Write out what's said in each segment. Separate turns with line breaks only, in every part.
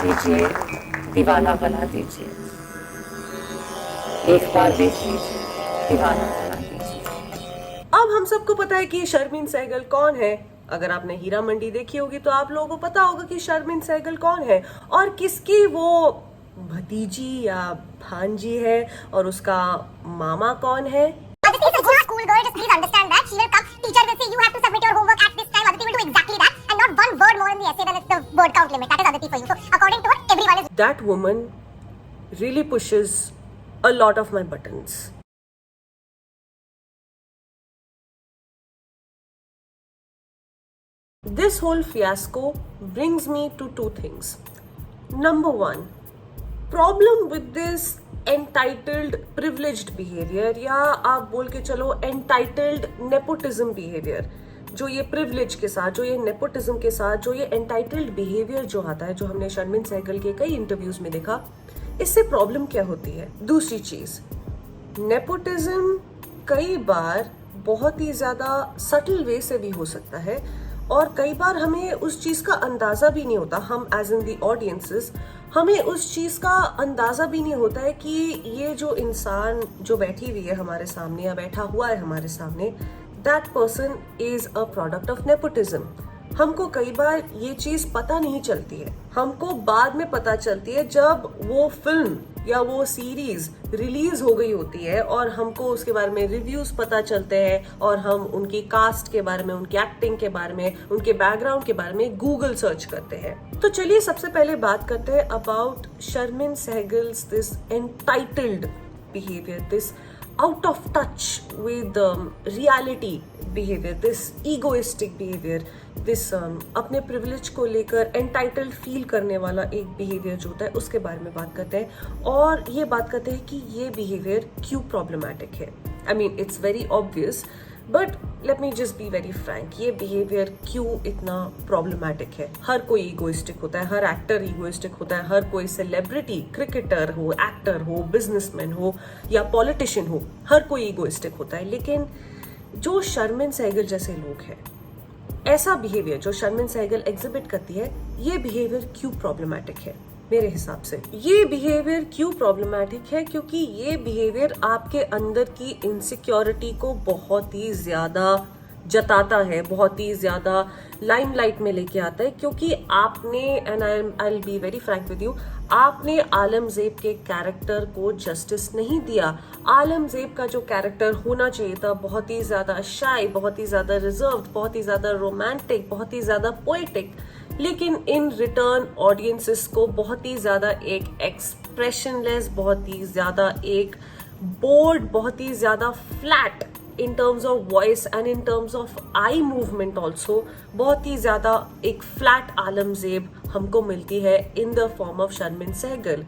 लीजिए, दीवाना बना दीजिए। एक बार देख लीजिए, दीवाना बना दीजिए।
अब हम सबको पता है कि शर्मीन सहगल कौन है। अगर आपने हीरा मंडी देखी होगी तो आप लोगों को पता होगा कि शर्मीन सहगल कौन है और किसकी वो भतीजी या भांजी है और उसका मामा कौन है।
Aditi is a good school girl. Just please understand that. She will come. Teacher will say you have to submit your homework at this time. Aditi will do exactly that, and not one word more in the essay than it's the word count limit. That is Aditi for you. So according to her, everyone is.
That woman really pushes a lot of my buttons. This whole fiasco brings me to two things. Number one, problem with this entitled privileged behavior या आप बोल के चलो entitled nepotism behavior, जो ये privilege के साथ, जो ये nepotism के साथ, जो ये entitled behavior जो आता है, जो हमने शर्मीन सहगल के कई इंटरव्यूज में देखा, इससे प्रॉब्लम क्या होती है। दूसरी चीज, नेपोटिज्म कई बार बहुत ही ज्यादा सटल वे से भी हो सकता है और कई बार हमें उस चीज का अंदाजा भी नहीं होता। हम एज इन दी ऑडियंसेस हमें उस चीज का अंदाजा भी नहीं होता है कि ये जो इंसान जो बैठी हुई है हमारे सामने या बैठा हुआ है हमारे सामने, that person is a product of nepotism. हमको कई बार ये चीज पता नहीं चलती है, हमको बाद में पता चलती है जब वो फिल्म या वो सीरीज रिलीज हो गई होती है और हमको उसके बारे में रिव्यूज पता चलते हैं और हम उनकी कास्ट के बारे में, उनकी एक्टिंग के बारे में, उनके बैकग्राउंड के बारे में गूगल सर्च करते हैं। तो चलिए सबसे पहले बात करते हैं about Sharmin Sehgal's this entitled behaviour, this out of touch with reality behavior, this egoistic behavior, this अपने privilege को लेकर entitled feel करने वाला एक behavior जो होता है उसके बारे में बात करते हैं और ये बात करते हैं कि ये behavior क्यों problematic है। I mean it's very obvious but let me just be very frank, ये behavior क्यों इतना problematic है। हर कोई egoistic होता है, हर actor egoistic होता है, हर कोई celebrity, cricketer हो, actor हो, businessman हो या politician हो, हर कोई egoistic होता है। लेकिन जो शर्मीन सहगल जैसे लोग हैं, ऐसा बिहेवियर जो शर्मीन सहगल एग्जिबिट करती है, ये बिहेवियर क्यों प्रॉब्लमैटिक है। मेरे हिसाब से ये बिहेवियर क्यों प्रॉब्लमैटिक है क्योंकि ये बिहेवियर आपके अंदर की इनसिक्योरिटी को बहुत ही ज्यादा जताता है, बहुत ही ज्यादा लाइमलाइट में लेके आता है। क्योंकि आपने, and I will be very Frank with you, आपने आलमजेब के कैरेक्टर को जस्टिस नहीं दिया। आलमजेब का जो कैरेक्टर होना चाहिए था, बहुत ही ज्यादा शाय, बहुत ही ज्यादा रिजर्व्ड, बहुत ही ज्यादा रोमांटिक, बहुत ही ज्यादा पोएटिक, लेकिन इन रिटर्न ऑडियंसेस को बहुत ही ज्यादा एक एक्सप्रेशनलेस, बहुत ही ज्यादा एक बोर्ड, बहुत ही ज्यादा flat in terms of voice and in terms of eye movement also, बहुत ही ज्यादा एक फ्लैट आलमजेब हमको मिलती है in the form of Sharmin Sehgal.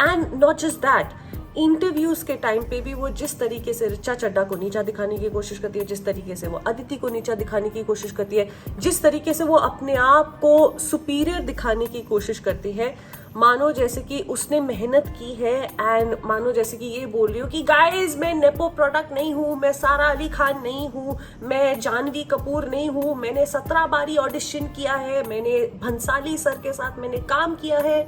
And not just that, interviews के टाइम पे भी वो जिस तरीके से रिचा चड्ढा को नीचा दिखाने की कोशिश करती है, जिस तरीके से वो अदिति को नीचा दिखाने की कोशिश करती है, जिस तरीके से वो अपने आप को सुपीरियर दिखाने की कोशिश करती है, मानो जैसे कि उसने मेहनत की है एंड मानो जैसे कि ये बोल रही हो कि गाइस मैं नेपो प्रोडक्ट नहीं हूँ, मैं सारा अली खान नहीं हूँ, मैं जानवी कपूर नहीं हूँ, मैंने 17 बारी ऑडिशन किया है, मैंने भंसाली सर के साथ मैंने काम किया है।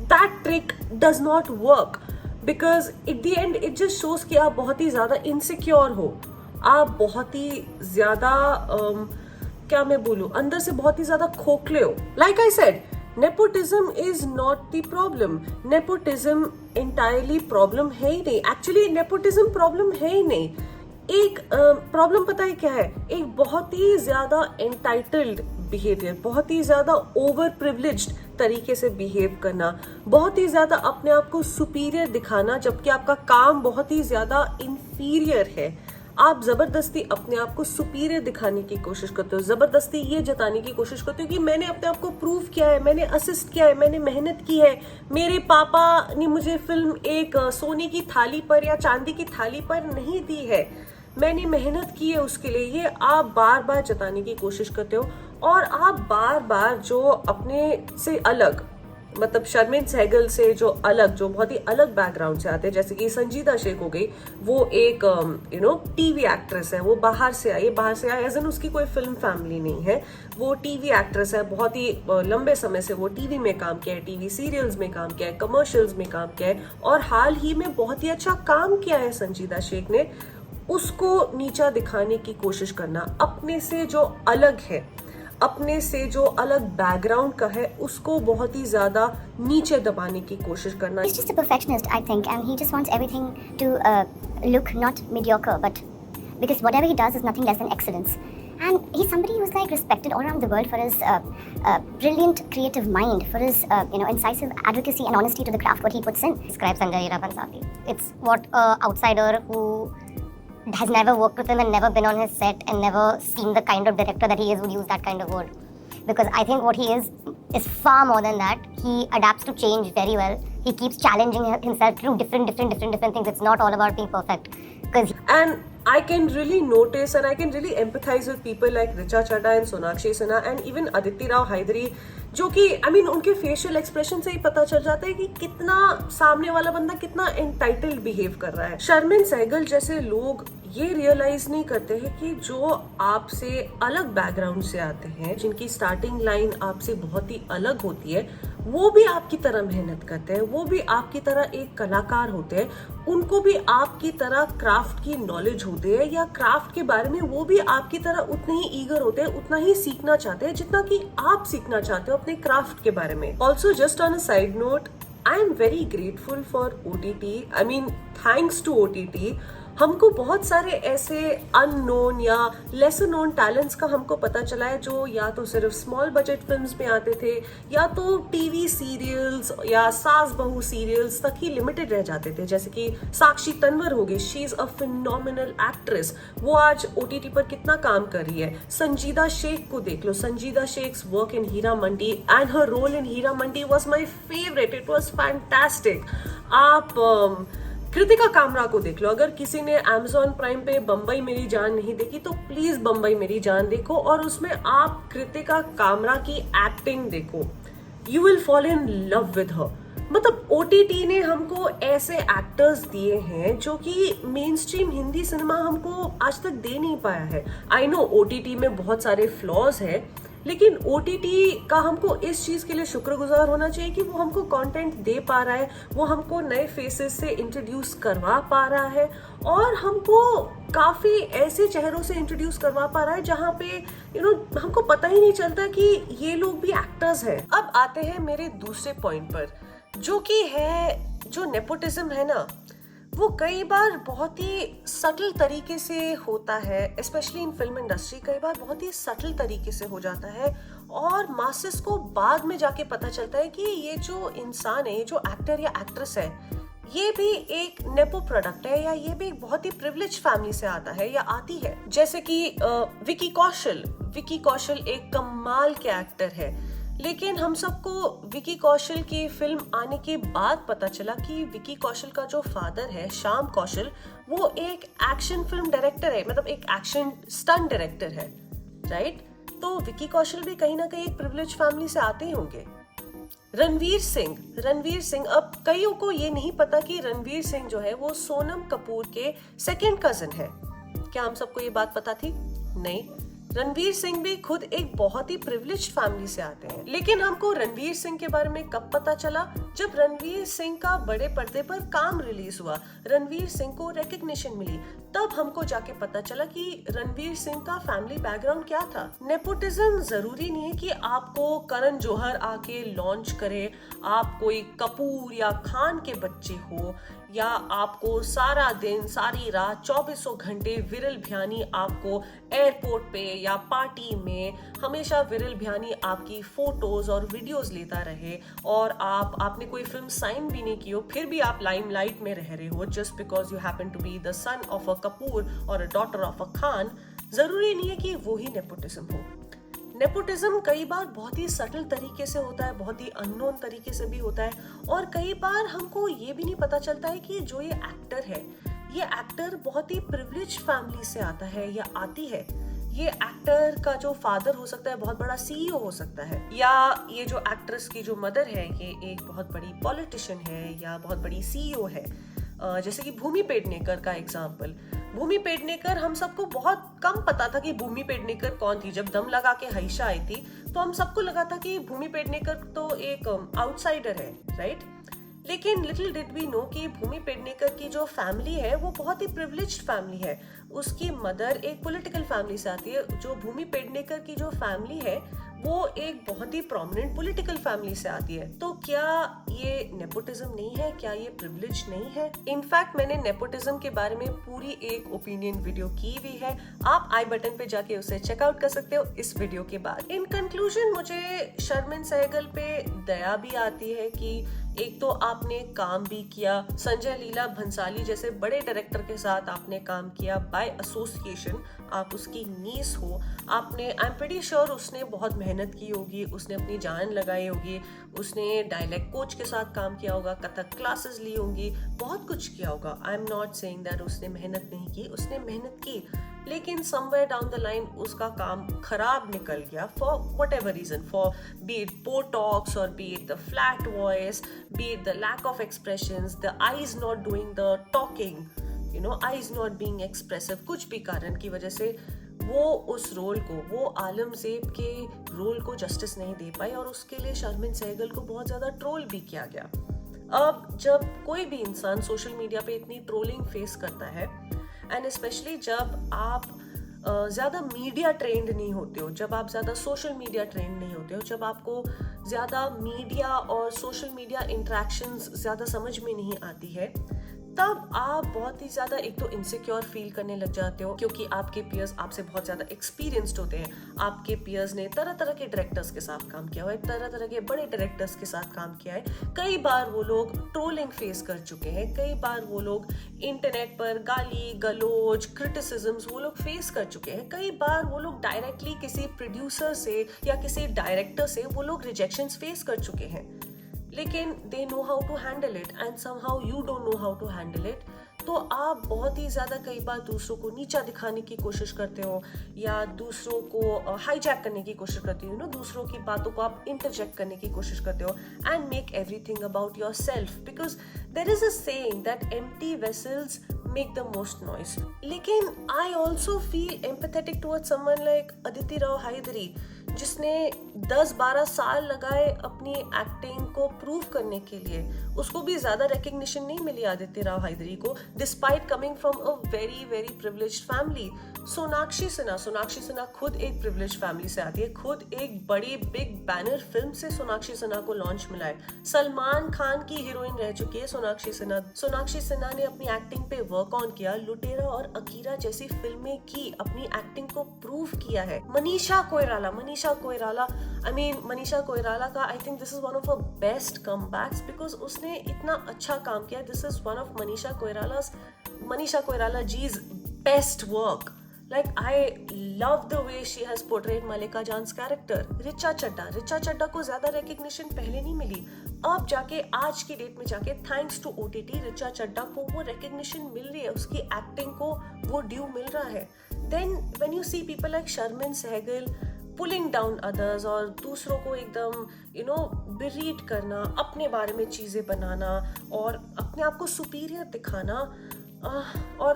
That trick does not work because at the end it just shows कि आप बहुत ही ज्यादा इनसिक्योर हो, आप बहुत ही ज्यादा क्या मैं बोलूं, अंदर से बहुत ही ज्यादा खोखले हो। Like I said, nepotism is not the problem, nepotism entirely problem है ही नहीं। एक्चुअली नेपोटिज्म प्रॉब्लम है ही नहीं। एक प्रॉब्लम पता है क्या है, एक बहुत ही ज्यादा एंटाइटल्ड बिहेवियर, बहुत ही ज्यादा ओवर प्रिविलेज्ड तरीके से बिहेव करना, बहुत ही ज्यादा अपने आप को सुपीरियर दिखाना जबकि आपका काम बहुत ही ज्यादा इंफीरियर है। आप जबरदस्ती अपने आप को सुपीरियर दिखाने की कोशिश करते हो, जबरदस्ती ये जताने की कोशिश करते हो कि मैंने अपने आप को प्रूव किया है, मैंने असिस्ट किया है, मैंने मेहनत की है, मेरे पापा ने मुझे फिल्म एक सोने की थाली पर या चांदी की थाली पर नहीं दी है, मैंने मेहनत की है उसके लिए। ये आप बार बार जताने की कोशिश करते हो और आप बार बार जो अपने से अलग मतलब शर्मिन सहगल से जो बहुत ही अलग बैकग्राउंड से आते हैं, जैसे कि संजीदा शेख हो गई, वो एक टीवी एक्ट्रेस है, वो बाहर से आई एज इन उसकी कोई फिल्म फैमिली नहीं है, वो टीवी एक्ट्रेस है, बहुत ही लंबे समय से वो टीवी में काम किया है, टीवी सीरियल्स में काम किया है, कमर्शियल्स में काम किया है, और हाल ही में बहुत ही अच्छा काम किया है संजीदा शेख ने। उसको नीचा दिखाने की कोशिश करना, अपने से जो अलग है, अपने से जो अलग बैकग्राउंड का है, उसको बहुत ही ज्यादा नीचे दबाने की कोशिश करना।
He's just a perfectionist, I think, and he just wants everything to look not mediocre, but because whatever he does is nothing less than excellence. And he's somebody who's like respected all around the world for his brilliant creative mind, for his incisive advocacy and honesty to the craft what he puts in. Describes Sanjay Leela Bhansali. It's what an outsider who has never worked with him and never been on his set and never seen the kind of director that he is would use that kind of word. Because I think what he is far more than that. He adapts to change very well. He keeps challenging himself through different things. It's not all about being perfect.
And I can really notice and I can really empathize with people like Richa Chadha and Sonakshi Sinha and even Aditi Rao Hydari, जो कि उनके facial expression से ही पता चल जाता है कि कितना सामने वाला बंदा कितना एंटाइटल्ड बिहेव कर रहा है। शर्मिन सहगल जैसे लोग ये रियलाइज नहीं करते हैं कि जो आपसे अलग बैकग्राउंड से आते हैं, जिनकी स्टार्टिंग लाइन आपसे बहुत ही अलग होती है, वो भी आपकी तरह मेहनत करते हैं, वो भी आपकी तरह एक कलाकार होते हैं, उनको भी आपकी तरह क्राफ्ट की नॉलेज होती है, या क्राफ्ट के बारे में वो भी आपकी तरह उतने ही ईगर होते हैं, उतना ही सीखना चाहते हैं जितना कि आप सीखना चाहते हो अपने क्राफ्ट के बारे में। Also just on a side note, I am very grateful for OTT। Thanks to OTT हमको बहुत सारे ऐसे अननोन या लेसर नोन टैलेंट्स का हमको पता चला है, जो या तो सिर्फ स्मॉल बजट फिल्म्स में आते थे, या तो टीवी सीरियल्स या सास बहू सीरियल्स तक ही लिमिटेड रह जाते थे। जैसे कि साक्षी तन्वर हो गई, she is a phenomenal actress, वो आज OTT पर कितना काम कर रही है। संजीदा शेख को देख लो, Sanjeeda Shaikh's work in Heera Mandi and her role in Heera Mandi was my favourite, it was fantastic. आप कृतिका कामरा को देख लो, अगर किसी ने Amazon प्राइम पे बम्बई मेरी जान नहीं देखी तो प्लीज बम्बई मेरी जान देखो, और उसमें आप कृतिका कामरा की एक्टिंग देखो, you will fall in love with her. मतलब OTT ने हमको ऐसे एक्टर्स दिए हैं जो कि मेन स्ट्रीम हिंदी सिनेमा हमको आज तक दे नहीं पाया है। आई नो OTT में बहुत सारे फ्लॉज है, लेकिन OTT का हमको इस चीज के लिए शुक्रगुजार होना चाहिए कि वो हमको कंटेंट दे पा रहा है, वो हमको नए फेसेस से इंट्रोड्यूस करवा पा रहा है, और हमको काफी ऐसे चेहरों से इंट्रोड्यूस करवा पा रहा है जहाँ पे हमको पता ही नहीं चलता कि ये लोग भी एक्टर्स हैं। अब आते हैं मेरे दूसरे पॉइंट पर, जो कि है जो नेपोटिज्म है ना, वो कई बार बहुत ही सटल तरीके से होता है, स्पेशली इन फिल्म इंडस्ट्री। कई बार बहुत ही सटल तरीके से हो जाता है, और मासेस को बाद में जाके पता चलता है कि ये जो इंसान है, ये जो एक्टर या एक्ट्रेस है, ये भी एक नेपो प्रोडक्ट है, या ये भी एक बहुत ही प्रिविलेज फैमिली से आता है या आती है। जैसे कि विकी कौशल एक कमाल के एक्टर है, लेकिन हम सबको विकी कौशल की फिल्म आने के बाद पता चला कि विकी कौशल का जो फादर है श्याम कौशल, वो एक एक्शन फिल्म डायरेक्टर है, मतलब एक एक्शन स्टंट डायरेक्टर है, राइट। तो विकी कौशल भी कहीं ना कहीं एक प्रिविलेज फैमिली से आते ही होंगे। रणवीर सिंह, अब कईयों को ये नहीं पता कि रणवीर सिंह जो है वो सोनम कपूर के सेकंड कजिन है। क्या हम सबको ये बात पता थी? नहीं। रणवीर सिंह भी खुद एक बहुत ही प्रिविलेज्ड फैमिली से आते हैं, लेकिन हमको रणवीर सिंह के बारे में कब पता चला? जब रणवीर सिंह का बड़े पर्दे पर काम रिलीज हुआ, रणवीर सिंह को रिकग्निशन मिली, तब हमको जाके पता चला कि रणवीर सिंह का फैमिली बैकग्राउंड क्या था। नेपोटिज्म जरूरी नहीं है कि आपको करण जौहर आके लॉन्च करे, आप कोई कपूर या खान के बच्चे हो, या आपको सारा दिन सारी रात 24 घंटे विरल भ्यानी आपको एयरपोर्ट पे या पार्टी में हमेशा विरल भ्यानी आपकी फोटोज और वीडियोस लेता रहे, और आपने कोई फिल्म साइन भी नहीं की हो, फिर भी आप लाइमलाइट में रह रहे हो just because you happen to be the son of a Kapoor और a daughter of a Khan. जरूरी नहीं है कि वो ही नेपोटिज्म हो। नेपोटिज्म कई बार बहुत ही सटल तरीके से होता है, बहुत ही अननोन तरीके से भी होता है, और कई बार हमको ये भी नहीं पता चलता है कि जो ये एक्टर है, ये एक्टर बहुत ही प्रिविलेज्ड फैमिली से आता है या आती है, ये एक्टर का जो फादर हो सकता है बहुत बड़ा सीईओ हो सकता है, या ये जो एक्ट्रेस की जो मदर है ये एक बहुत बड़ी पॉलिटिशियन है या बहुत बड़ी सीईओ है। जैसे कि भूमि पेडनेकर का एग्जाम्पल। भूमि पेडनेकर, हम सबको बहुत कम पता था कि भूमि पेडनेकर कौन थी। जब दम लगा के हईशा आई थी तो हम सबको लगा था कि भूमि पेडनेकर तो एक आउटसाइडर है, राइट। लेकिन लिटिल डिड वी नो कि भूमि पेडनेकर की जो फैमिली है वो बहुत ही प्रिविलेज्ड फैमिली है। उसकी मदर एक पॉलिटिकल फैमिली से आती है। जो भूमि पेडनेकर की जो फैमिली है वो एक बहुत ही प्रोमिनेंट पॉलिटिकल फैमिली से आती है। तो क्या ये नेपोटिज्म नहीं है? क्या ये प्रिविलेज नहीं है? इनफैक्ट मैंने नेपोटिज्म के बारे में पूरी एक ओपिनियन वीडियो की हुई है, आप आई बटन पे जाके उसे चेकआउट कर सकते हो इस वीडियो के बाद। इन कंक्लूजन मुझे शर्मिन सहगल पे दया भी आती है कि एक तो आपने काम भी किया, संजय लीला भंसाली जैसे बड़े डायरेक्टर के साथ आपने काम किया बाय एसोसिएशन, आप उसकी नीस हो। आपने, आई एम प्रीटी श्योर उसने बहुत मेहनत की होगी, उसने अपनी जान लगाई होगी, उसने डायलेक्ट कोच के साथ काम किया होगा, कथक क्लासेस ली होंगी, बहुत कुछ किया होगा। I am not saying that उसने मेहनत नहीं की, उसने मेहनत की, लेकिन समवेयर डाउन द लाइन उसका काम खराब निकल गया for whatever reason, for be it Botox और be it the flat voice, be it the lack of expressions, the eyes not doing the talking, you know, eyes not being expressive. कुछ भी कारण की वजह से वो उस role को, वो आलमजेब के रोल को जस्टिस नहीं दे पाई और उसके लिए शर्मिन सहगल को बहुत ज्यादा ट्रोल भी किया गया। अब जब कोई भी इंसान सोशल मीडिया पे इतनी ट्रोलिंग फेस करता है, एंड स्पेशली जब आप ज़्यादा मीडिया ट्रेंड नहीं होते हो, जब आप ज़्यादा सोशल मीडिया ट्रेंड नहीं होते हो, जब आपको ज़्यादा मीडिया और सोशल मीडिया इंट्रैक्शंस ज़्यादा समझ में नहीं आती है, तब आप बहुत ही ज़्यादा एक तो इनसिक्योर फील करने लग जाते हो, क्योंकि आपके पीयर्स आपसे बहुत ज़्यादा एक्सपीरियंस्ड होते हैं। आपके पीयर्स ने तरह तरह के डायरेक्टर्स के साथ काम किया हुआ है, तरह तरह के बड़े डायरेक्टर्स के साथ काम किया है। कई बार वो लोग ट्रोलिंग फेस कर चुके हैं, कई बार वो लोग इंटरनेट पर गाली गलोच क्रिटिसिज्म्स वो लोग फेस कर चुके हैं, कई बार वो लोग डायरेक्टली किसी प्रोड्यूसर से या किसी डायरेक्टर से वो लोग रिजेक्शंस फेस कर चुके हैं, लेकिन they know how to handle it and somehow you don't know how to handle it. तो आप बहुत ही ज़्यादा कई बार दूसरों को नीचा दिखाने की कोशिश करते हो या दूसरों को हाईजैक करने की कोशिश करते हो, दूसरों की बातों को आप इंटरजेक्ट करने की कोशिश करते हो and make everything about yourself, because there is a saying that empty vessels make the most noise. लेकिन I also feel empathetic towards someone like Aditi Rao Hydari, जिसने 10-12 साल लगाए अपनी एक्टिंग को प्रूव करने के लिए। उसको भी ज्यादा रिकग्निशन नहीं मिली अदिति राव हायदरी को, despite coming from a very very privileged family. Sonakshi Sinha खुद एक प्रिविलेज्ड फैमिली से आती है, खुद एक बड़ी बिग बैनर फिल्म से सोनाक्षी सिन्हा को लॉन्च मिला है। सलमान खान की हीरोइन रह चुकी है सोनाक्षी सिन्हा ने अपनी एक्टिंग पे वर्क ऑन किया, लुटेरा और अकीरा जैसी फिल्में की, अपनी एक्टिंग को प्रूव किया है। मनीषा कोइराला का I think this is one of a best comebacks, because उसने इतना अच्छा काम किया। This is one of Manisha Koirala ji's best work. Like, I love the way she has portrayed Malika Jan's character. Richa Chadha को ज्यादा recognition पहले नहीं मिली, अब जाके आज की डेट में जाके thanks to OTT Richa Chadha को वो recognition मिल रही है, उसकी एक्टिंग को वो ड्यू मिल रहा है। Then when you see people like Sharmin Sehgal pulling down others और दूसरों को एकदम बेरीट करना, अपने बारे में चीजें बनाना और अपने आप को सुपीरियर दिखाना, और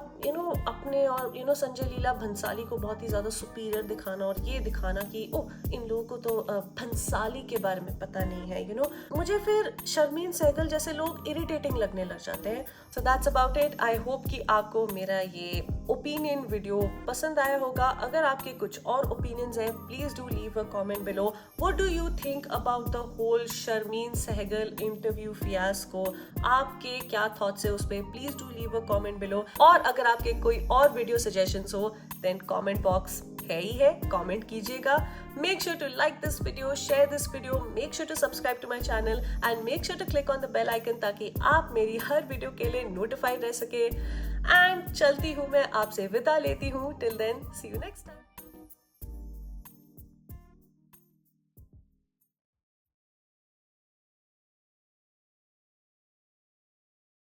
अपने और संजय लीला भंसाली को बहुत ही ज्यादा सुपीरियर दिखाना और ये दिखाना कि इन लोगों को तो भंसाली के बारे में पता नहीं है। मुझे फिर शर्मिन सहगल जैसे लोग इरिटेटिंग लगने लग जाते हैं। So that's about it. I hope कि आपको मेरा ये ओपिनियन वीडियो पसंद आया होगा। अगर आपके कुछ और ओपिनियंस हैं, please do leave a comment below. What do you think about the whole Sharmin Sehgal interview fiasco? आपके क्या थॉट्स है उस पर? Please do leave a comment below. और अगर आपके कोई और वीडियो सजेशंस हो, देन कमेंट बॉक्स है ही है, कमेंट कीजिएगा। Make sure to like this video, share this video, make sure to subscribe to my channel and make sure to click on the bell icon ताकि आप मेरी हर video के लिए नोटिफाइड रह सके। एंड चलती हूँ, मैं आपसे विदा लेती हूँ। Till then, see you next time.